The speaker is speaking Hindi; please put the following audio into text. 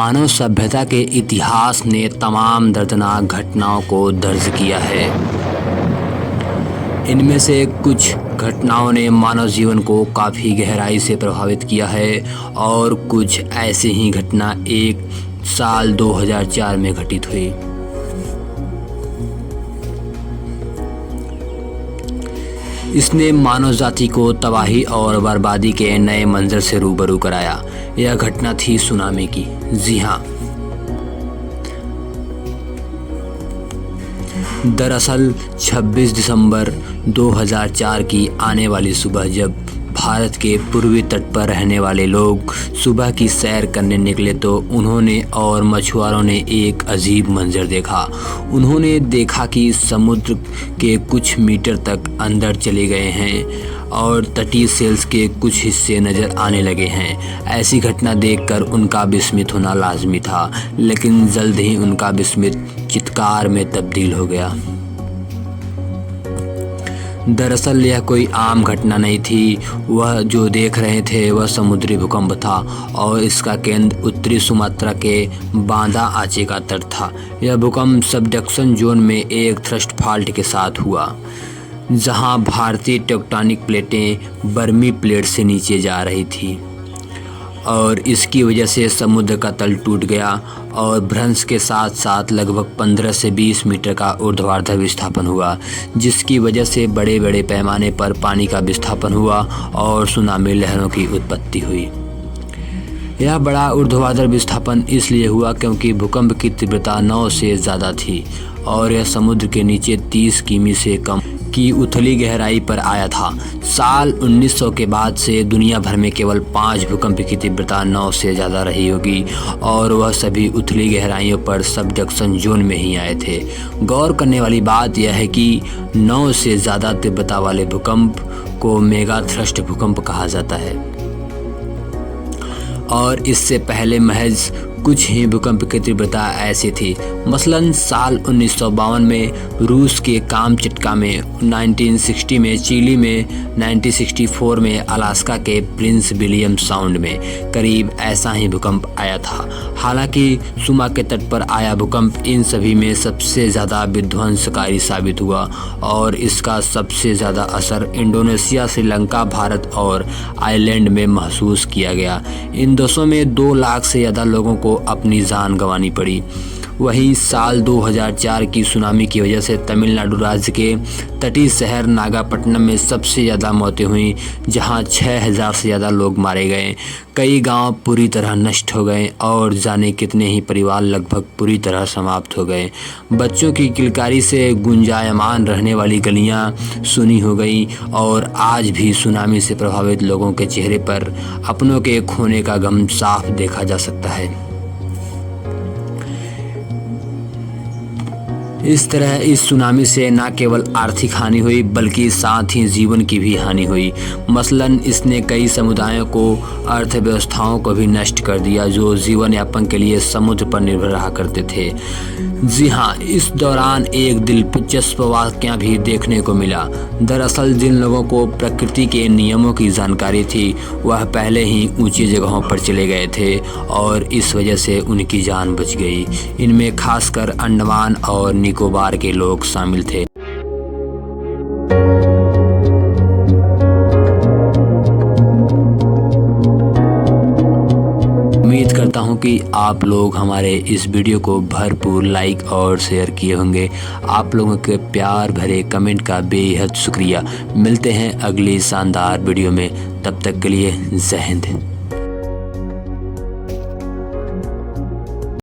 मानव सभ्यता के इतिहास ने तमाम दर्दनाक घटनाओं को दर्ज किया है। इनमें से कुछ घटनाओं ने मानव जीवन को काफ़ी गहराई से प्रभावित किया है और कुछ ऐसे ही घटना एक साल 2004 में घटित हुई। इसने मानव जाति को तबाही और बर्बादी के नए मंजर से रूबरू कराया। यह घटना थी सुनामी की। जी हाँ, दरअसल 26 दिसंबर 2004 की आने वाली सुबह, जब भारत के पूर्वी तट पर रहने वाले लोग सुबह की सैर करने निकले तो उन्होंने और मछुआरों ने एक अजीब मंजर देखा। उन्होंने देखा कि समुद्र के कुछ मीटर तक अंदर चले गए हैं और तटीय सेल्स के कुछ हिस्से नज़र आने लगे हैं। ऐसी घटना देखकर उनका विस्मित होना लाजमी था, लेकिन जल्द ही उनका विस्मित चित्कार में तब्दील हो गया। दरअसल यह कोई आम घटना नहीं थी। वह जो देख रहे थे वह समुद्री भूकंप था और इसका केंद्र उत्तरी सुमात्रा के बांदा आचे का तट था। यह भूकंप सबडक्शन जोन में एक थ्रस्ट फॉल्ट के साथ हुआ, जहां भारतीय टेक्टोनिक प्लेटें बर्मी प्लेट से नीचे जा रही थी और इसकी वजह से समुद्र का तल टूट गया और भ्रंश के साथ साथ लगभग 15 से 20 मीटर का ऊर्ध्वाधर विस्थापन हुआ, जिसकी वजह से बड़े बड़े पैमाने पर पानी का विस्थापन हुआ और सुनामी लहरों की उत्पत्ति हुई। यह बड़ा ऊर्ध्वाधर विस्थापन इसलिए हुआ क्योंकि भूकंप की तीव्रता 9 से ज़्यादा थी और यह समुद्र के नीचे 30 किमी से कम की उथली गहराई पर आया था। साल 1900 के बाद से दुनिया भर में केवल 5 भूकंप की तीव्रता 9 से ज़्यादा रही होगी और वह सभी उथली गहराइयों पर सबडक्शन जोन में ही आए थे। गौर करने वाली बात यह है कि 9 से ज़्यादा तीव्रता वाले भूकंप को मेगा थ्रस्ट भूकंप कहा जाता है और इससे पहले महज कुछ ही भूकंप की तीव्रता ऐसी थी। मसलन साल 1952 में रूस के कामचटका में, 1960 में चिली में, 1964 में अलास्का के प्रिंस विलियम साउंड में करीब ऐसा ही भूकंप आया था। हालांकि सुमा के तट पर आया भूकंप इन सभी में सबसे ज़्यादा विध्वंसकारी साबित हुआ और इसका सबसे ज़्यादा असर इंडोनेशिया, श्रीलंका, भारत और आइलैंड में महसूस किया गया। इन देशों में 2 लाख से ज़्यादा लोगों को अपनी जान गंवानी पड़ी। वहीं साल 2004 की सुनामी की वजह से तमिलनाडु राज्य के तटीय शहर नागापट्टनम में सबसे ज़्यादा मौतें हुईं, जहां 6000 से ज़्यादा लोग मारे गए। कई गांव पूरी तरह नष्ट हो गए और जाने कितने ही परिवार लगभग पूरी तरह समाप्त हो गए। बच्चों की किलकारी से गुंजायमान रहने वाली गलियां सुनी हो गई और आज भी सुनामी से प्रभावित लोगों के चेहरे पर अपनों के खोने का गम साफ देखा जा सकता है। इस तरह इस सुनामी से न केवल आर्थिक हानि हुई बल्कि साथ ही जीवन की भी हानि हुई। मसलन इसने कई समुदायों को, अर्थव्यवस्थाओं को भी नष्ट कर दिया जो जीवन यापन के लिए समुद्र पर निर्भर रहा करते थे। जी हाँ, इस दौरान एक दिलचस्प वाक़या भी देखने को मिला। दरअसल जिन लोगों को प्रकृति के नियमों की जानकारी थी वह पहले ही ऊंची जगहों पर चले गए थे और इस वजह से उनकी जान बच गई। इनमें खासकर अंडमान और निकोबार के लोग शामिल थे। उम्मीद करता हूं कि आप लोग हमारे इस वीडियो को भरपूर लाइक और शेयर किए होंगे। आप लोगों के प्यार भरे कमेंट का बेहद शुक्रिया। मिलते हैं अगली शानदार वीडियो में, तब तक के लिए जय हिंद।